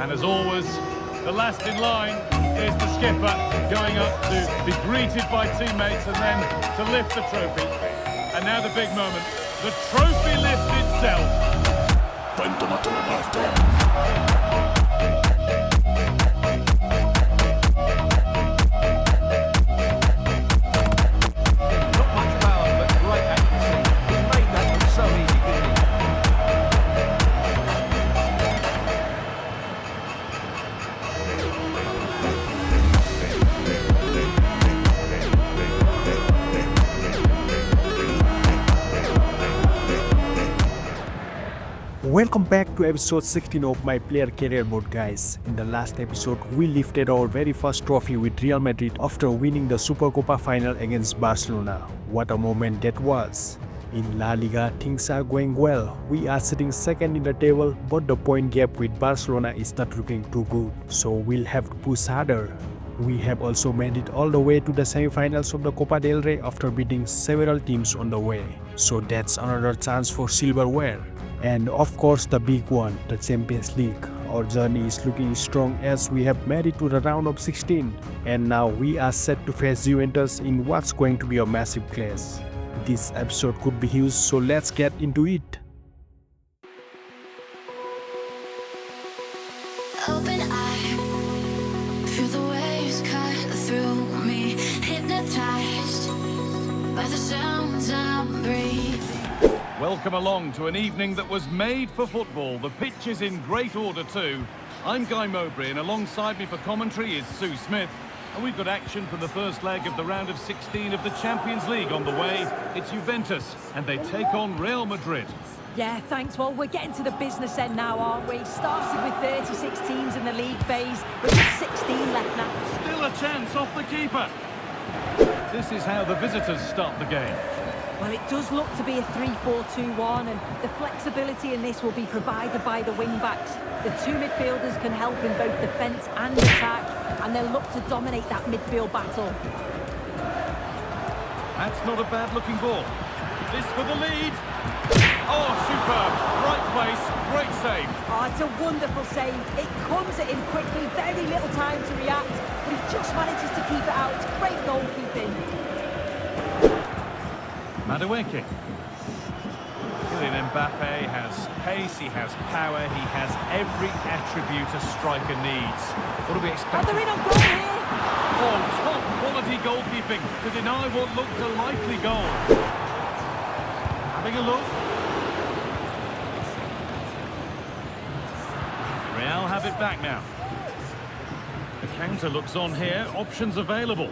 And as always, the last in line is the skipper going up to be greeted by teammates and then to lift the trophy. And now the big moment, the trophy lift itself. Time to not after. Welcome back to episode 16 of my player career mode, guys. In the last episode, we lifted our very first trophy with Real Madrid after winning the Supercopa final against Barcelona. What a moment that was. In La Liga, things are going well. We are sitting second in the table, but the point gap with Barcelona is not looking too good, so we'll have to push harder. We have also made it all the way to the semi-finals of the Copa del Rey after beating several teams on the way. So that's another chance for silverware. And of course the big one, the Champions League. Our journey is looking strong as we have made it to the round of 16. And now we are set to face Juventus in what's going to be a massive clash. This episode could be huge, so let's get into it. Open eye, feel the waves cut through me, hypnotized by the sounds I'm breathing. Welcome along to an evening that was made for football. The pitch is in great order too. I'm Guy Mowbray and alongside me for commentary is Sue Smith. And we've got action from the first leg of the round of 16 of the Champions League on the way. It's Juventus and they take on Real Madrid. Yeah, thanks. Well, we're getting to the business end now, aren't we? Started with 36 teams in the league phase, with just 16 left now. Still a chance off the keeper. This is how the visitors start the game. Well, it does look to be a 3-4-2-1, and the flexibility in this will be provided by the wing-backs. The two midfielders can help in both defence and attack, and they'll look to dominate that midfield battle. That's not a bad-looking ball. This for the lead. Oh, superb. Right place, great save. Oh, it's a wonderful save. It comes at him quickly, very little time to react, but he just manages to keep it out. It's great goalkeeping. Madueke. Kylian Mbappe has pace, he has power, he has every attribute a striker needs. What do we expect? Oh, they're in on goal here! Oh, top quality goalkeeping to deny what looked a likely goal. Having a look. Real have it back now. The counter looks on here, options available.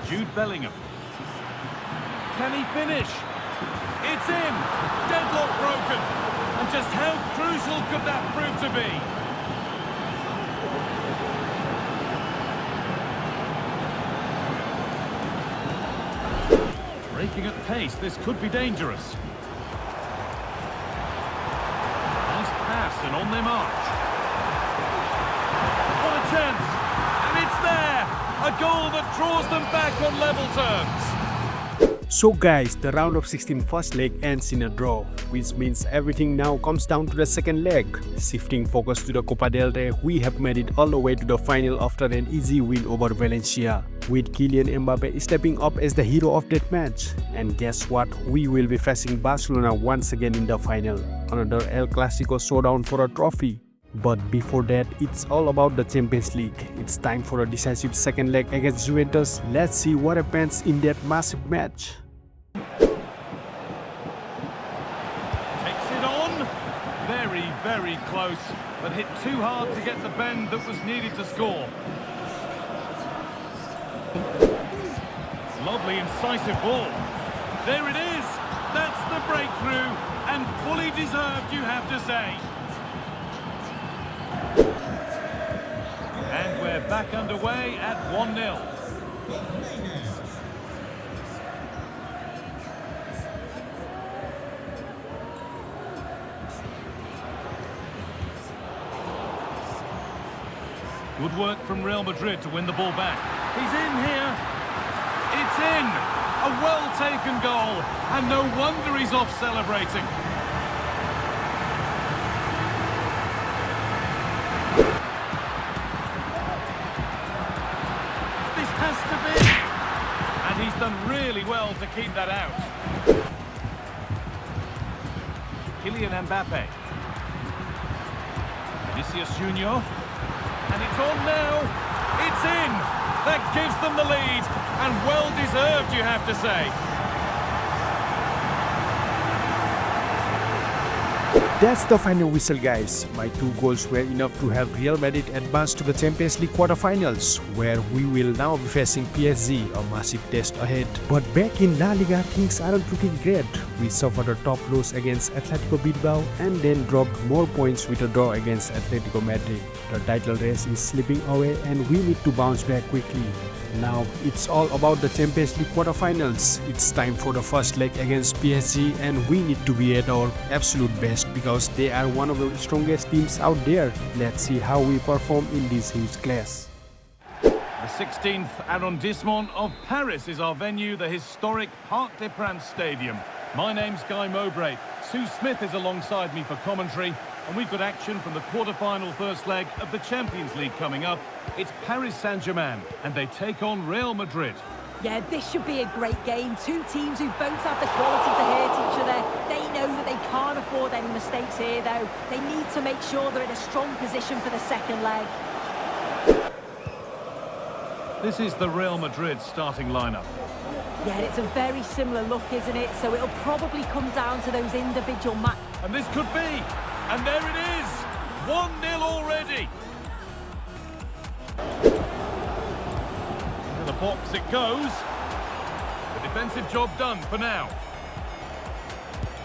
Jude Bellingham. Can he finish? It's in! Deadlock broken! And just how crucial could that prove to be? Breaking at pace, this could be dangerous. Nice pass and on their march. What a chance! And it's there! A goal that draws them back on level terms. So guys, the round of 16 first leg ends in a draw, which means everything now comes down to the second leg. Shifting focus to the Copa del Rey, we have made it all the way to the final after an easy win over Valencia, with Kylian Mbappe stepping up as the hero of that match. And guess what? We will be facing Barcelona once again in the final. Another El Clasico showdown for a trophy. But before that, it's all about the Champions League. It's time for a decisive second leg against Juventus. Let's see what happens in that massive match. Takes it on. Very, very close, but hit too hard to get the bend that was needed to score. Lovely, incisive ball. There it is. That's the breakthrough, and fully deserved, you have to say. And we're back underway at 1-0. Good work from Real Madrid to win the ball back. He's in here. It's in. A well-taken goal. And no wonder he's off celebrating. done really well to keep that out. Kylian Mbappe. Vinicius Junior. And it's on now. It's in. That gives them the lead. And well deserved, you have to say. That's the final whistle, guys. My 2 goals were enough to help Real Madrid advance to the Champions League quarterfinals, where we will now be facing PSG, a massive test ahead. But back in La Liga, things aren't looking great. We suffered a top loss against Atletico Bilbao and then dropped more points with a draw against Atletico Madrid. The title race is slipping away and we need to bounce back quickly. Now it's all about the Champions League quarterfinals. It's time for the first leg against PSG and we need to be at our absolute best because they are one of the strongest teams out there. Let's see how we perform in this huge clash. The 16th arrondissement of Paris is our venue, the historic Parc des Princes Stadium. My name's Guy Mowbray. Sue Smith is alongside me for commentary, and we've got action from the quarter-final first leg of the Champions League coming up. It's Paris Saint-Germain, and they take on Real Madrid. Yeah, this should be a great game. 2 teams who both have the quality to hurt each other. They know that they can't afford any mistakes here, though. They need to make sure they're in a strong position for the second leg. This is the Real Madrid starting lineup. Yeah, it's a very similar look, isn't it? So it'll probably come down to those individual match. And this could be. And there it is. 1-0 already. Into the box it goes. The defensive job done for now.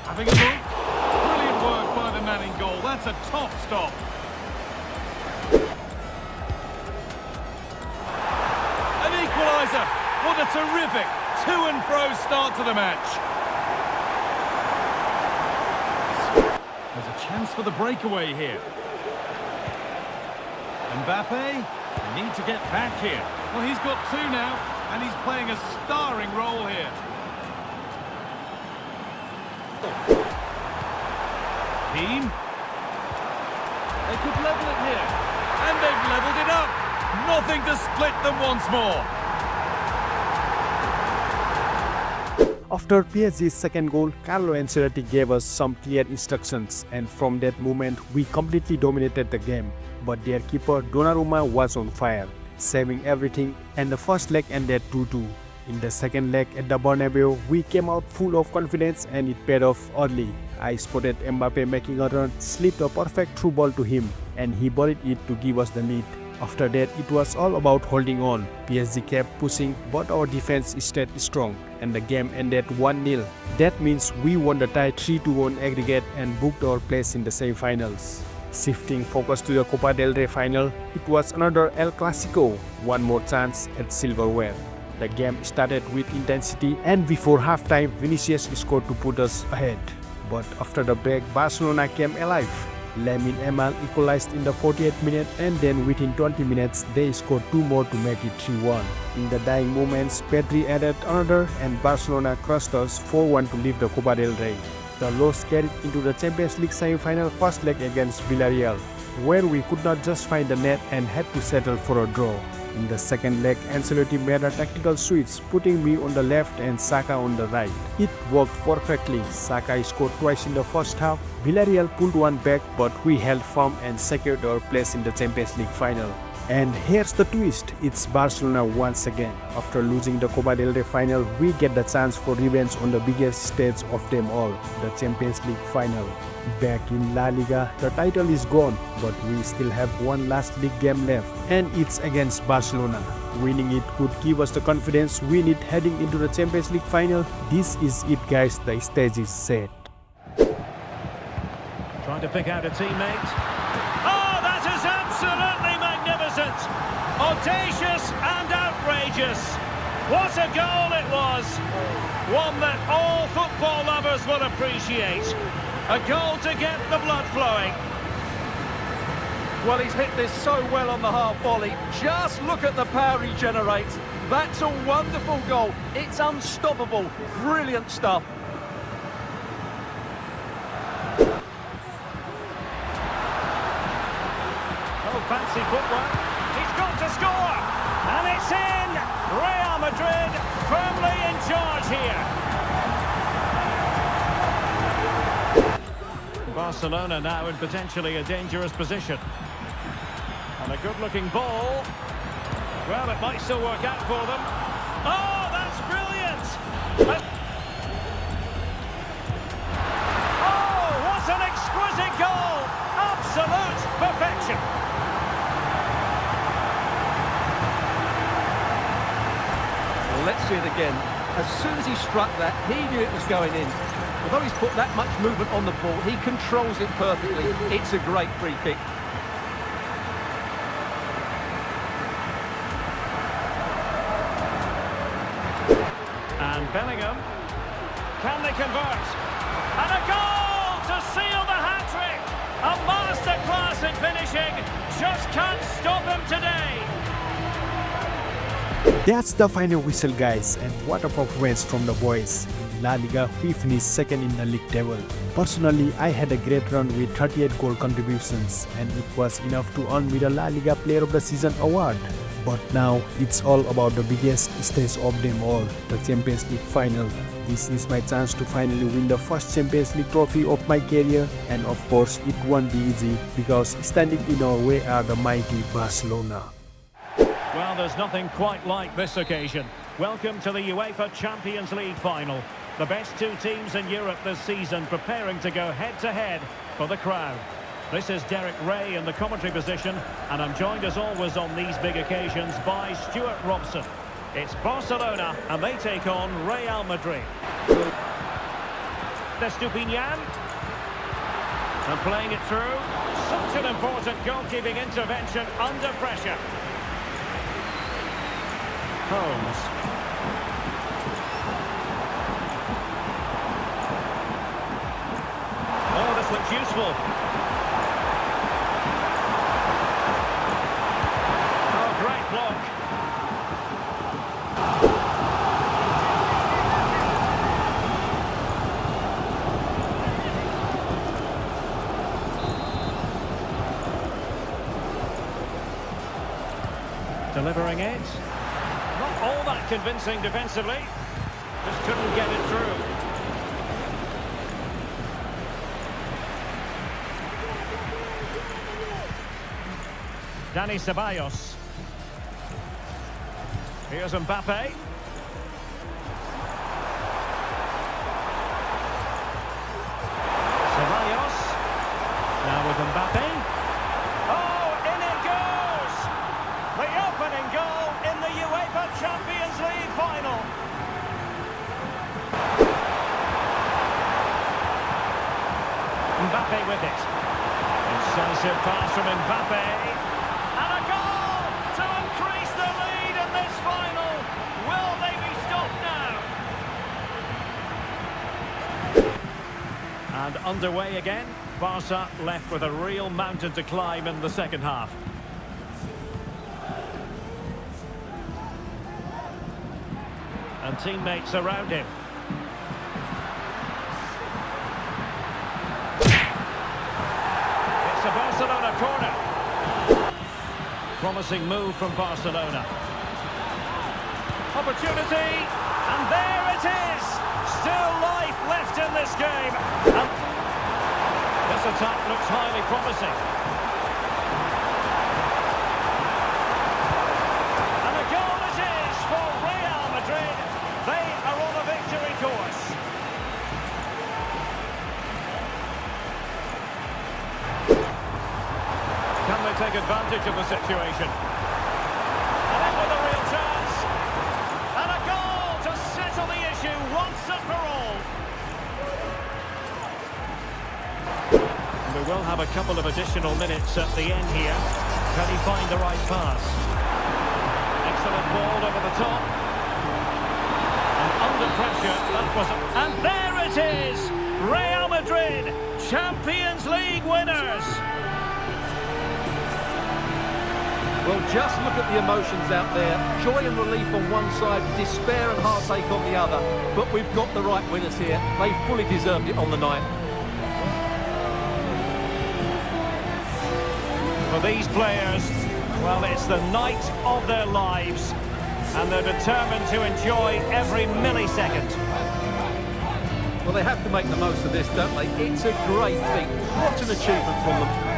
Having a look. Brilliant work by the man in goal. That's a top stop. An equaliser. What a terrific to and fro start to the match. There's a chance for the breakaway here. Mbappe, need to get back here. Well, he's got 2 now, and he's playing a starring role here. Team. They could level it here. And they've levelled it up. Nothing to split them once more. After PSG's second goal, Carlo Ancelotti gave us some clear instructions and from that moment we completely dominated the game. But their keeper Donnarumma was on fire, saving everything, and the first leg ended 2-2. In the second leg at the Bernabeu, we came out full of confidence and it paid off early. I spotted Mbappe making a run, slipped a perfect through ball to him and he buried it to give us the lead. After that, it was all about holding on. PSG kept pushing, but our defense stayed strong, and the game ended 1-0. That means we won the tie 3-1 aggregate and booked our place in the semi-finals. Shifting focus to the Copa del Rey final, it was another El Clasico, one more chance at silverware. The game started with intensity, and before halftime, Vinicius scored to put us ahead. But after the break, Barcelona came alive. Lamine Yamal equalized in the 48th minute and then within 20 minutes they scored 2 more to make it 3-1. In the dying moments, Pedri added another and Barcelona crushed us 4-1 to leave the Copa del Rey. The loss carried into the Champions League semi-final first leg against Villarreal, where we could not just find the net and had to settle for a draw. In the second leg, Ancelotti made a tactical switch, putting me on the left and Saka on the right. It worked perfectly. Saka scored twice in the first half. Villarreal pulled one back, but we held firm and secured our place in the Champions League final. And here's the twist, it's Barcelona once again. After losing the Copa del Rey final, we get the chance for revenge on the biggest stage of them all, the Champions League final. Back in La Liga, the title is gone, but we still have one last league game left, and it's against Barcelona. Winning it could give us the confidence we need heading into the Champions League final. This is it, guys, the stage is set. Trying to pick out a teammate. Oh, that is absolutely magnificent! Audacious and outrageous! What a goal it was! One that all football lovers will appreciate. A goal to get the blood flowing. Well, he's hit this so well on the half volley. Just look at the power he generates. That's a wonderful goal. It's unstoppable. Brilliant stuff. Oh, fancy footwork. He's got to score! And it's in! Real Madrid firmly in charge here. Barcelona now in potentially a dangerous position. And a good-looking ball. Well, it might still work out for them. Oh, that's brilliant! Oh, what an exquisite goal! Absolute perfection! Well, let's see it again. As soon as he struck that, he knew it was going in. Although he's put that much movement on the ball, he controls it perfectly. It's a great free kick. And Bellingham. Can they convert? And a goal to seal the hat-trick! A masterclass in finishing. Just can't stop him today. That's the final whistle, guys, and what a performance from the boys. In La Liga, we finished second in the league table. Personally, I had a great run with 38 goal contributions, and it was enough to earn me the La Liga Player of the Season award. But now, it's all about the biggest stage of them all, the Champions League Final. This is my chance to finally win the first Champions League trophy of my career, and of course, it won't be easy, because standing in our way are the mighty Barcelona. Well, there's nothing quite like this occasion. Welcome to the UEFA Champions League Final. The best two teams in Europe this season preparing to go head-to-head for the crown. This is Derek Ray in the commentary position, and I'm joined as always on these big occasions by Stuart Robson. It's Barcelona, and they take on Real Madrid. Estupinian. And playing it through. Such an important goalkeeping intervention under pressure. Holmes. Oh, this looks useful. Oh, great block. Delivering it. Not all that convincing defensively. Just couldn't get it through. Dani Ceballos. Here's Mbappe. Ceballos. Now with Mbappe. Oh, in it goes! The opening goal in the UEFA Champions League Final. Mbappe with it. Incisive pass from Mbappe. And a goal to increase the lead in this final. Will they be stopped now? And underway again. Barca left with a real mountain to climb in the second half. And teammates around him. It's a Barcelona corner. Promising move from Barcelona. Opportunity, and there it is! Still life left in this game. And this attack looks highly promising. And a goal it is for Real Madrid. They are on a victory course. Can they take advantage of the situation? And in with a real chance. And a goal to settle the issue once and for all. And we will have a couple of additional minutes at the end here. Can he find the right pass? Excellent ball over the top. And under pressure, that wasn't... And there it is! Real Madrid, Champions League winners! Well, just look at the emotions out there. Joy and relief on one side, despair and heartache on the other. But we've got the right winners here. They fully deserved it on the night. For these players, well, it's the night of their lives. and they're determined to enjoy every millisecond. Well, they have to make the most of this, don't they? It's a great feat. What an achievement from them.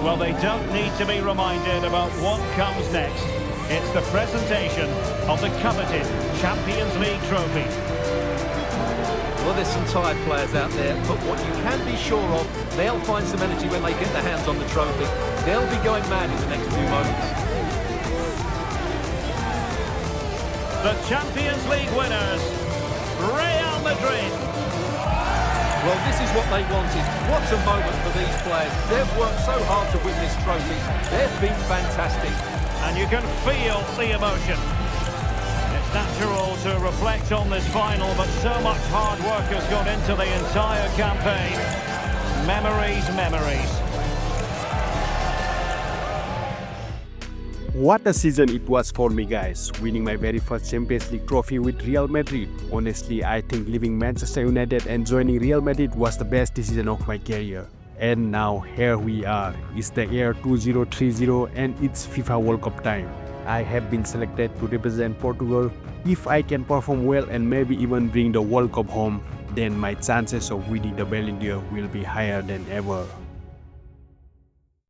Well, they don't need to be reminded about what comes next. It's the presentation of the coveted Champions League trophy. Well, there's some tired players out there, but what you can be sure of, they'll find some energy when they get their hands on the trophy. They'll be going mad in the next few moments. The Champions League winners, Real Madrid. Well, this is what they wanted. What a moment for these players. They've worked so hard to win this trophy. They've been fantastic. And you can feel the emotion. It's natural to reflect on this final, but so much hard work has gone into the entire campaign. Memories, memories. What a season it was for me, guys, winning my very first Champions League trophy with Real Madrid. Honestly, I think leaving Manchester United and joining Real Madrid was the best decision of my career. And now here we are. It's the year 2030 and it's FIFA World Cup time. I have been selected to represent Portugal. If I can perform well and maybe even bring the World Cup home, then my chances of winning the Ballon d'Or will be higher than ever.